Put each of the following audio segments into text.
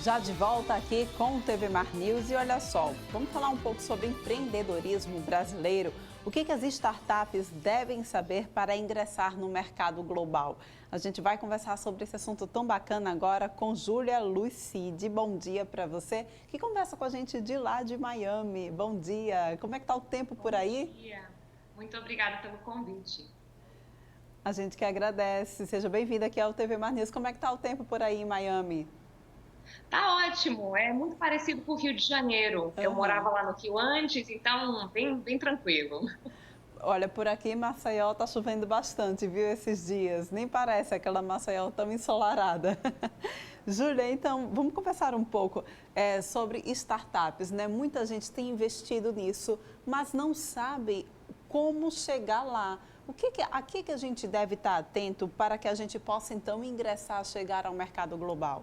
Já de volta aqui com o TV Mar News e olha só, vamos falar um pouco sobre empreendedorismo brasileiro. O que as startups devem saber para ingressar no mercado global? A gente vai conversar sobre esse assunto tão bacana agora com Júlia Lucide. Bom dia para você, que conversa com a gente de lá de Miami. Bom dia, como é que está o tempo por aí? Bom dia, muito obrigada pelo convite. A gente que agradece. Seja bem-vinda aqui ao TV Mar News. Como é que está o tempo por aí em Miami? Tá ótimo, é muito parecido com o Rio de Janeiro. Eu Aham. morava lá no Rio antes, então bem tranquilo. Olha, por aqui em Maceió está chovendo bastante, viu, esses dias. Nem parece aquela Maceió tão ensolarada. Júlia, então, vamos conversar um pouco sobre startups, né? Muita gente tem investido nisso, mas não sabe como chegar lá. A que a gente deve estar atento para que a gente possa, então, ingressar, chegar ao mercado global?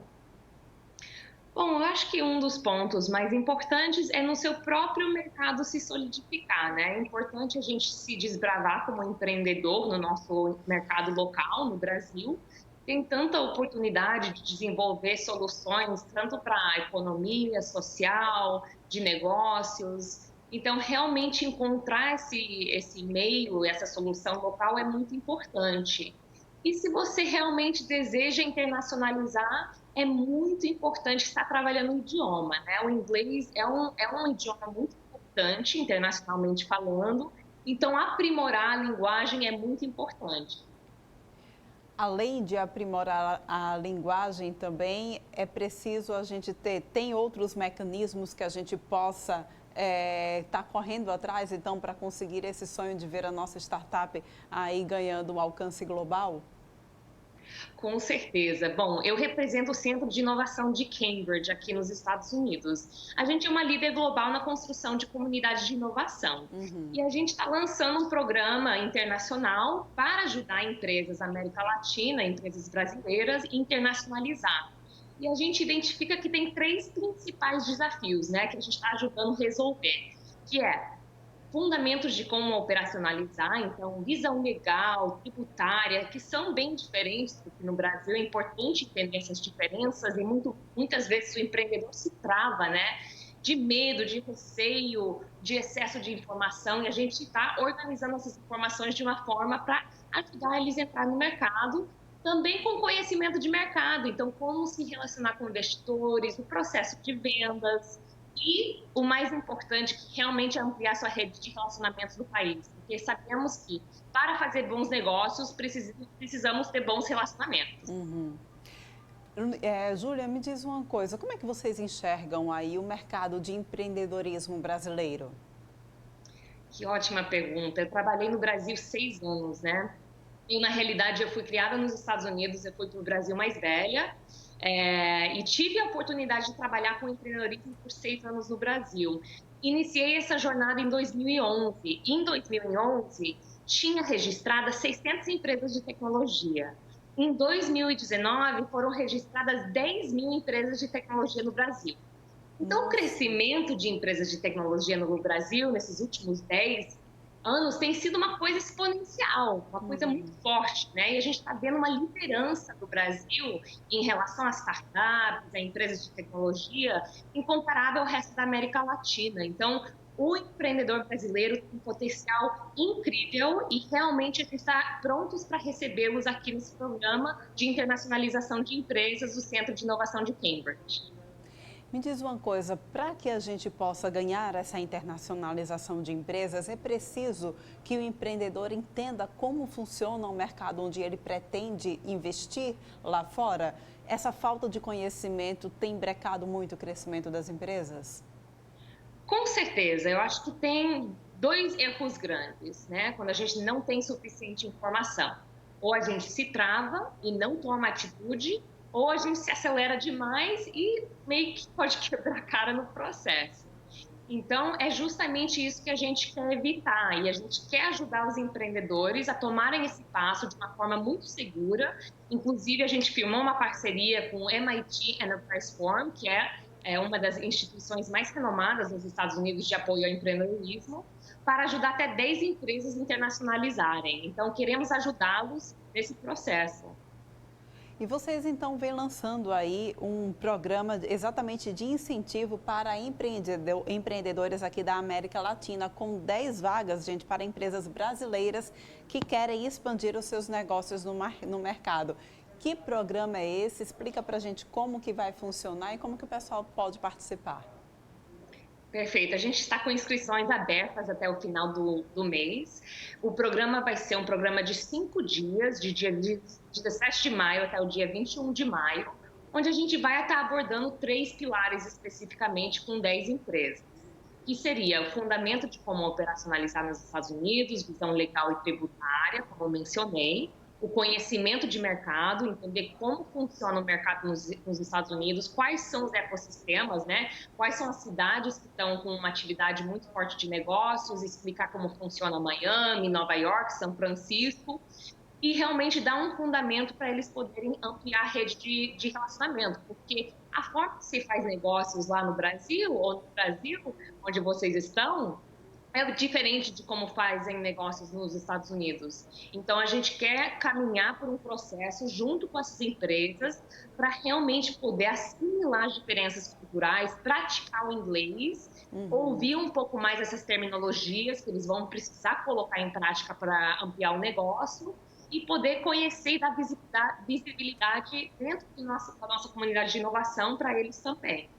Bom, eu acho que um dos pontos mais importantes é no seu próprio mercado se solidificar, né? É importante a gente se desbravar como empreendedor no nosso mercado local, no Brasil. Tem tanta oportunidade de desenvolver soluções, tanto para a economia social, de negócios. Então, realmente encontrar esse meio, essa solução local é muito importante. E se você realmente deseja internacionalizar, é muito importante estar trabalhando o idioma, né? O inglês é um idioma muito importante, internacionalmente falando, então aprimorar a linguagem é muito importante. Além de aprimorar a linguagem também, é preciso a gente tem outros mecanismos que a gente possa estar correndo atrás, então, para conseguir esse sonho de ver a nossa startup aí ganhando um alcance global? Com certeza. Bom, eu represento o Centro de Inovação de Cambridge, aqui nos Estados Unidos. A gente é uma líder global na construção de comunidades de inovação. E a gente está lançando um programa internacional para ajudar empresas da América Latina, empresas brasileiras, a internacionalizar. E a gente identifica que tem três principais desafios, né, que a gente está ajudando a resolver, que é fundamentos de como operacionalizar, então, visão legal, tributária, que são bem diferentes do que no Brasil. É importante entender essas diferenças e muitas vezes o empreendedor se trava, né? De medo, de receio, de excesso de informação, e a gente está organizando essas informações de uma forma para ajudar eles a entrar no mercado, também com conhecimento de mercado, então, como se relacionar com investidores, o processo de vendas, e o mais importante, que realmente é ampliar sua rede de relacionamentos do país, porque sabemos que para fazer bons negócios precisamos ter bons relacionamentos. Júlia, me diz uma coisa, como é que vocês enxergam aí o mercado de empreendedorismo brasileiro? Que ótima pergunta. Eu trabalhei no Brasil 6 anos, né? E na realidade eu fui criada nos Estados Unidos, eu fui para o Brasil mais velha, e tive a oportunidade de trabalhar com empreendedorismo por 6 anos no Brasil. Iniciei essa jornada em 2011. Em 2011, tinha registradas 600 empresas de tecnologia. Em 2019, foram registradas 10 mil empresas de tecnologia no Brasil. Então, o Nossa. crescimento de empresas de tecnologia no Brasil, nesses últimos 10 anos, tem sido uma coisa exponencial, uma coisa muito forte, né? E a gente está vendo uma liderança do Brasil em relação às startups, a empresas de tecnologia, incomparável ao resto da América Latina. Então, o empreendedor brasileiro tem um potencial incrível e realmente a gente está prontos para recebê-los aqui nesse programa de internacionalização de empresas do Centro de Inovação de Cambridge. Me diz uma coisa, para que a gente possa ganhar essa internacionalização de empresas, é preciso que o empreendedor entenda como funciona o mercado onde ele pretende investir lá fora? Essa falta de conhecimento tem brecado muito o crescimento das empresas? Com certeza, eu acho que tem dois erros grandes, né? Quando a gente não tem suficiente informação. Ou a gente se trava e não toma atitude, ou a gente se acelera demais e meio que pode quebrar a cara no processo. Então, é justamente isso que a gente quer evitar e a gente quer ajudar os empreendedores a tomarem esse passo de uma forma muito segura. Inclusive, a gente firmou uma parceria com o MIT Enterprise Forum, que é uma das instituições mais renomadas nos Estados Unidos de apoio ao empreendedorismo, para ajudar até 10 empresas a internacionalizarem. Então, queremos ajudá-los nesse processo. E vocês então vêm lançando aí um programa exatamente de incentivo para empreendedores aqui da América Latina, com 10 vagas, gente, para empresas brasileiras que querem expandir os seus negócios no mercado. Que programa é esse? Explica para a gente como que vai funcionar e como que o pessoal pode participar. Perfeito, a gente está com inscrições abertas até o final do mês. O programa vai ser um programa de 5 dias, de dia 17 de maio até o dia 21 de maio, onde a gente vai estar abordando 3 pilares especificamente com 10 empresas, que seria o fundamento de como operacionalizar nos Estados Unidos, visão legal e tributária, como eu mencionei, o conhecimento de mercado, entender como funciona o mercado nos Estados Unidos, quais são os ecossistemas, né? Quais são as cidades que estão com uma atividade muito forte de negócios, explicar como funciona Miami, Nova York, São Francisco, e realmente dar um fundamento para eles poderem ampliar a rede de relacionamento, porque a forma que se faz negócios lá no Brasil, ou no Brasil, onde vocês estão, é diferente de como fazem negócios nos Estados Unidos. Então, a gente quer caminhar por um processo junto com essas empresas para realmente poder assimilar as diferenças culturais, praticar o inglês, ouvir um pouco mais essas terminologias que eles vão precisar colocar em prática para ampliar o negócio e poder conhecer e dar visibilidade dentro da nossa comunidade de inovação para eles também.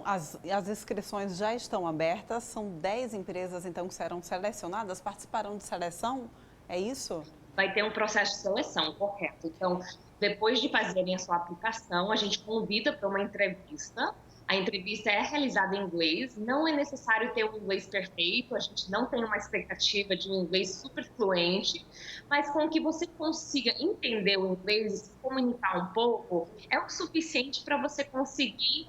As inscrições já estão abertas, são 10 empresas então que serão selecionadas, participarão de seleção, é isso? Vai ter um processo de seleção, correto. Então, depois de fazerem a sua aplicação, a gente convida para uma entrevista. A entrevista é realizada em inglês, não é necessário ter um inglês perfeito, a gente não tem uma expectativa de um inglês super fluente, mas com que você consiga entender o inglês e se comunicar um pouco, é o suficiente para você conseguir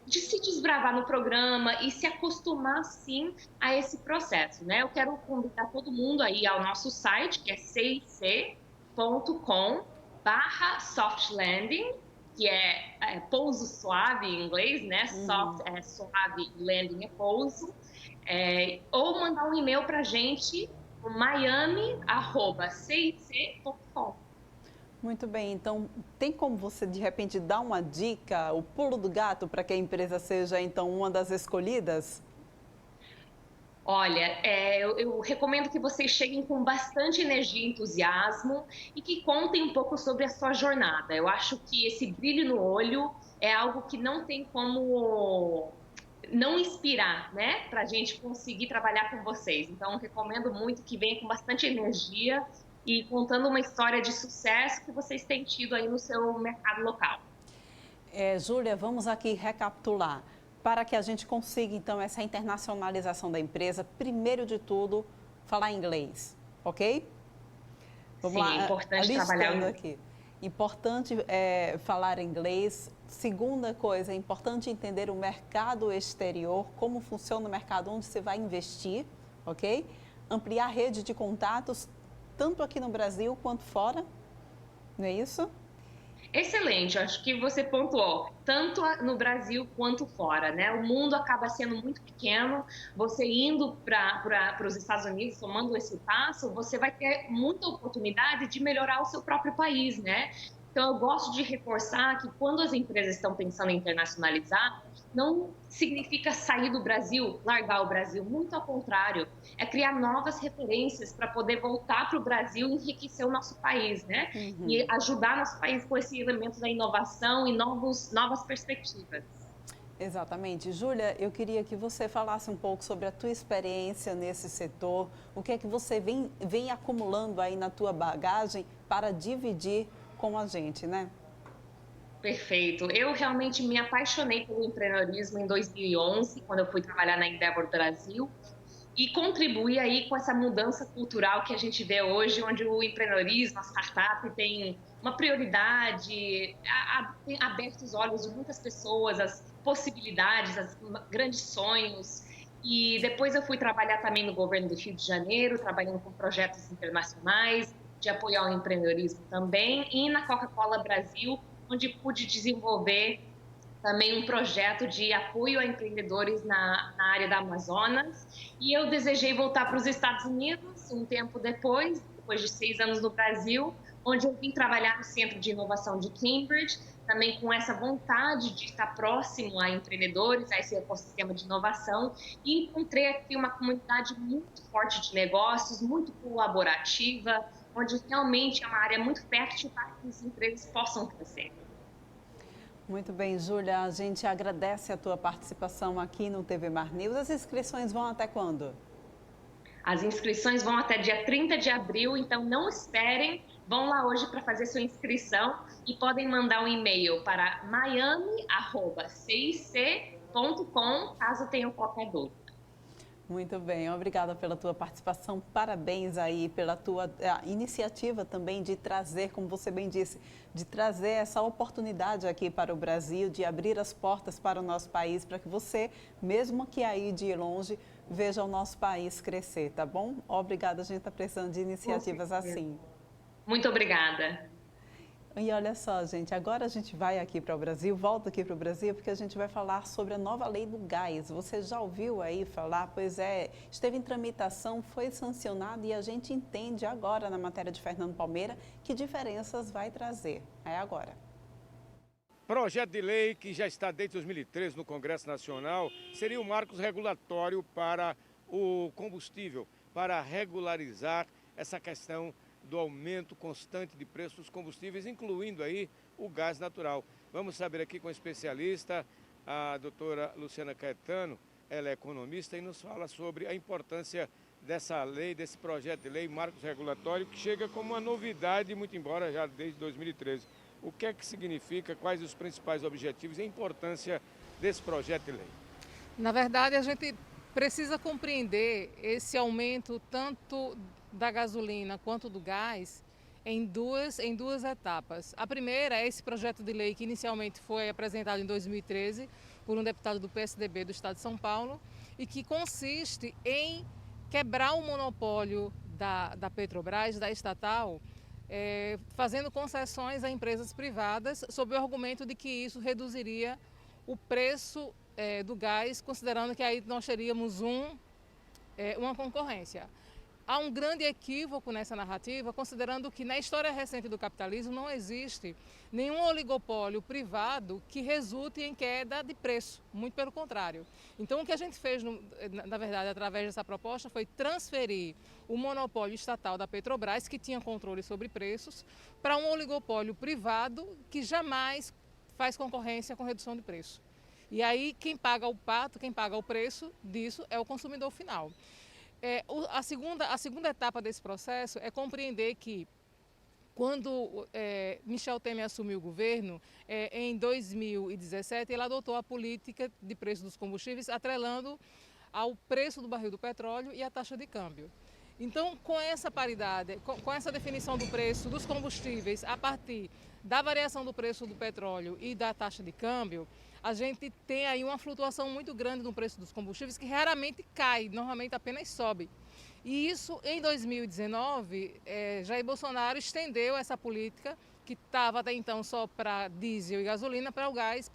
de se desbravar no programa e se acostumar, sim, a esse processo, né? Eu quero convidar todo mundo aí ao nosso site, que é cic.com/softlanding, que é pouso suave em inglês, né? Soft é suave, landing é pouso. Ou mandar um e-mail para a gente, miami@cic.com. Muito bem, então tem como você de repente dar uma dica, o pulo do gato para que a empresa seja então uma das escolhidas? Olha, eu recomendo que vocês cheguem com bastante energia e entusiasmo e que contem um pouco sobre a sua jornada. Eu acho que esse brilho no olho é algo que não tem como não inspirar, né? Para a gente conseguir trabalhar com vocês. Então, eu recomendo muito que venha com bastante energia e contando uma história de sucesso que vocês têm tido aí no seu mercado local. Júlia, vamos aqui recapitular. Para que a gente consiga, então, essa internacionalização da empresa, primeiro de tudo, falar inglês, ok? Vamos lá, importante trabalhar aqui. Importante falar inglês. Segunda coisa, é importante entender o mercado exterior, como funciona o mercado, onde você vai investir, ok? Ampliar a rede de contatos, tanto aqui no Brasil quanto fora, não é isso? Excelente, acho que você pontuou, tanto no Brasil quanto fora, né? O mundo acaba sendo muito pequeno, você indo para os Estados Unidos, tomando esse passo, você vai ter muita oportunidade de melhorar o seu próprio país, né? Então, eu gosto de reforçar que quando as empresas estão pensando em internacionalizar, não significa sair do Brasil, largar o Brasil, muito ao contrário, é criar novas referências para poder voltar para o Brasil e enriquecer o nosso país, né? E ajudar nosso país com esse elemento da inovação e novas perspectivas. Exatamente. Júlia, eu queria que você falasse um pouco sobre a tua experiência nesse setor, o que é que você vem acumulando aí na tua bagagem para dividir com a gente, né? Perfeito. Eu realmente me apaixonei pelo empreendedorismo em 2011, quando eu fui trabalhar na Endeavor Brasil, e contribuí aí com essa mudança cultural que a gente vê hoje, onde o empreendedorismo, a startup tem uma prioridade, tem aberto os olhos de muitas pessoas, as possibilidades, os grandes sonhos. E depois eu fui trabalhar também no governo do Rio de Janeiro, trabalhando com projetos internacionais, de apoiar o empreendedorismo também, e na Coca-Cola Brasil, onde pude desenvolver também um projeto de apoio a empreendedores na área da Amazonas. E eu desejei voltar para os Estados Unidos um tempo depois de 6 anos no Brasil, onde eu vim trabalhar no Centro de Inovação de Cambridge, também com essa vontade de estar próximo a empreendedores, a esse ecossistema de inovação, e encontrei aqui uma comunidade muito forte de negócios, muito colaborativa, onde realmente é uma área muito fértil para que as empresas possam crescer. Muito bem, Júlia, a gente agradece a tua participação aqui no TV Mar News. As inscrições vão até quando? As inscrições vão até dia 30 de abril, então não esperem, vão lá hoje para fazer sua inscrição e podem mandar um e-mail para miami@cic.com caso tenham qualquer dúvida. Muito bem, obrigada pela tua participação, parabéns aí pela tua iniciativa também de trazer, como você bem disse, de trazer essa oportunidade aqui para o Brasil, de abrir as portas para o nosso país, para que você, mesmo que aí de longe, veja o nosso país crescer, tá bom? Obrigada, a gente está precisando de iniciativas assim. Muito obrigada. E olha só, gente, agora a gente vai aqui para o Brasil, volta aqui para o Brasil, porque a gente vai falar sobre a nova lei do gás. Você já ouviu aí falar? Pois é, esteve em tramitação, foi sancionado e a gente entende agora, na matéria de Fernando Palmeira, que diferenças vai trazer. É agora. Projeto de lei que já está desde 2013 no Congresso Nacional seria o marco regulatório para o combustível, para regularizar essa questão do aumento constante de preços dos combustíveis, incluindo aí o gás natural. Vamos saber aqui com a especialista, a doutora Luciana Caetano, ela é economista e nos fala sobre a importância dessa lei, desse projeto de lei, marcos regulatório, que chega como uma novidade, muito embora já desde 2013. O que é que significa, quais os principais objetivos e a importância desse projeto de lei? Na verdade, a gente precisa compreender esse aumento tanto da gasolina quanto do gás em duas etapas. A primeira é esse projeto de lei que inicialmente foi apresentado em 2013 por um deputado do PSDB do estado de São Paulo e que consiste em quebrar o monopólio da Petrobras, da estatal, fazendo concessões a empresas privadas sob o argumento de que isso reduziria o preço do gás, considerando que aí nós teríamos uma concorrência. Há um grande equívoco nessa narrativa, considerando que na história recente do capitalismo não existe nenhum oligopólio privado que resulte em queda de preço, muito pelo contrário. Então o que a gente fez, na verdade, através dessa proposta foi transferir o monopólio estatal da Petrobras, que tinha controle sobre preços, para um oligopólio privado que jamais faz concorrência com redução de preço. E aí quem paga o pato, quem paga o preço disso é o consumidor final. A segunda etapa desse processo é compreender que quando Michel Temer assumiu o governo, em 2017, ele adotou a política de preço dos combustíveis atrelando ao preço do barril do petróleo e à taxa de câmbio. Então, com essa paridade, com essa definição do preço dos combustíveis a partir da variação do preço do petróleo e da taxa de câmbio, a gente tem aí uma flutuação muito grande no preço dos combustíveis que raramente cai, normalmente apenas sobe. E isso, em 2019, Jair Bolsonaro estendeu essa política, que estava até então só para diesel e gasolina, para o gás,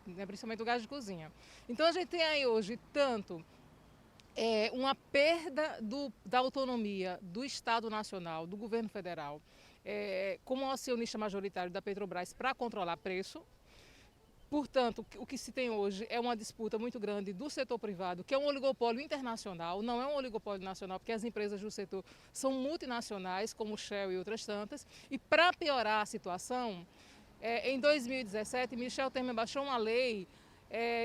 né, principalmente o gás de cozinha. Então a gente tem aí hoje tanto uma perda da autonomia do Estado Nacional, do governo federal, como acionista majoritário da Petrobras para controlar preço. Portanto, o que se tem hoje é uma disputa muito grande do setor privado, que é um oligopólio internacional, não é um oligopólio nacional, porque as empresas do setor são multinacionais, como Shell e outras tantas. E para piorar a situação, em 2017, Michel Temer baixou uma lei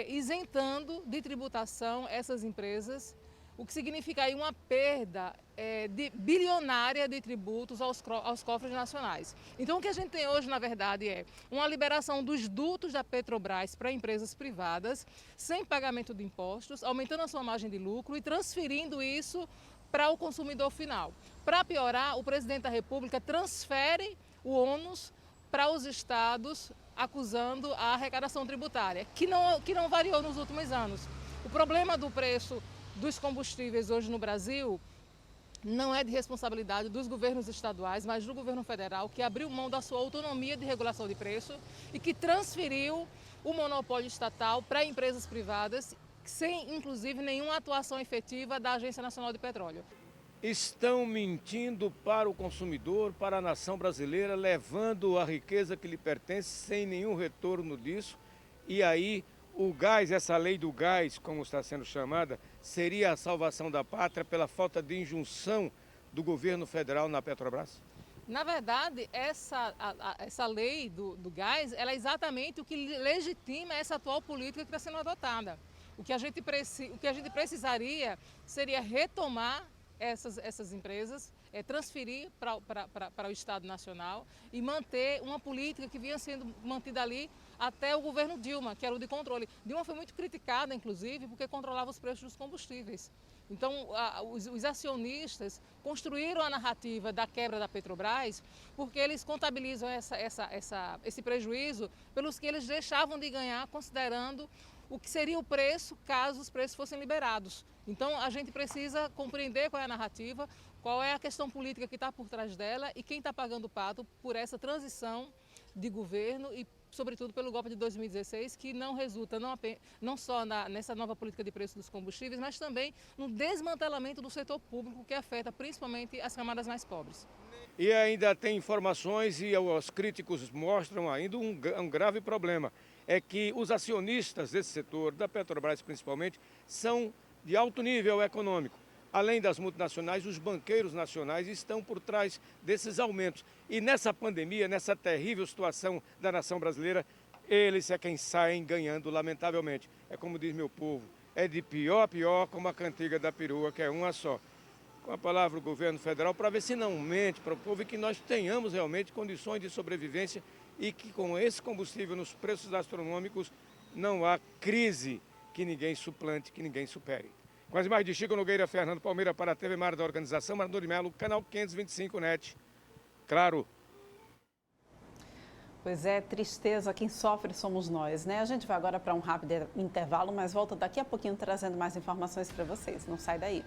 isentando de tributação essas empresas, o que significa aí uma perda bilionária de tributos aos cofres nacionais. Então, o que a gente tem hoje, na verdade, é uma liberação dos dutos da Petrobras para empresas privadas, sem pagamento de impostos, aumentando a sua margem de lucro e transferindo isso para o consumidor final. Para piorar, o presidente da República transfere o ônus para os estados, acusando a arrecadação tributária, que não variou nos últimos anos. O problema do preço dos combustíveis hoje no Brasil não é de responsabilidade dos governos estaduais, mas do governo federal, que abriu mão da sua autonomia de regulação de preço e que transferiu o monopólio estatal para empresas privadas, sem, inclusive, nenhuma atuação efetiva da Agência Nacional de Petróleo. estão mentindo para o consumidor, para a nação brasileira, levando a riqueza que lhe pertence sem nenhum retorno disso. E aí o gás, essa lei do gás, como está sendo chamada, seria a salvação da pátria pela falta de injunção do governo federal na Petrobras? Na verdade, essa lei do gás, ela é exatamente o que legitima essa atual política que está sendo adotada. O que a gente precisaria seria retomar essas empresas, transferir para o Estado Nacional e manter uma política que vinha sendo mantida ali até o governo Dilma, que era o de controle. Dilma foi muito criticada, inclusive, porque controlava os preços dos combustíveis. Então, os acionistas construíram a narrativa da quebra da Petrobras porque eles contabilizam esse prejuízo pelos que eles deixavam de ganhar, considerando o que seria o preço caso os preços fossem liberados. Então, a gente precisa compreender qual é a narrativa, qual é a questão política que está por trás dela e quem está pagando o pato por essa transição de governo e, sobretudo, pelo golpe de 2016, que não resulta não só nessa nova política de preço dos combustíveis, mas também no desmantelamento do setor público, que afeta principalmente as camadas mais pobres. E ainda tem informações, e os críticos mostram ainda um grave problema, é que os acionistas desse setor, da Petrobras principalmente, são de alto nível econômico. Além das multinacionais, os banqueiros nacionais estão por trás desses aumentos. E nessa pandemia, nessa terrível situação da nação brasileira, eles é quem saem ganhando, lamentavelmente. É como diz meu povo, é de pior a pior, como a cantiga da perua, que é uma só. Com a palavra o governo federal, para ver se não mente para o povo e que nós tenhamos realmente condições de sobrevivência e que com esse combustível nos preços astronômicos não há crise que ninguém suplante, que ninguém supere. Com as imagens de Chico Nogueira, Fernando Palmeira para a TV Mar da Organização Marador de Melo, canal 525 NET. Claro. Pois é, tristeza, quem sofre somos nós, né? A gente vai agora para um rápido intervalo, mas volta daqui a pouquinho trazendo mais informações para vocês. Não sai daí.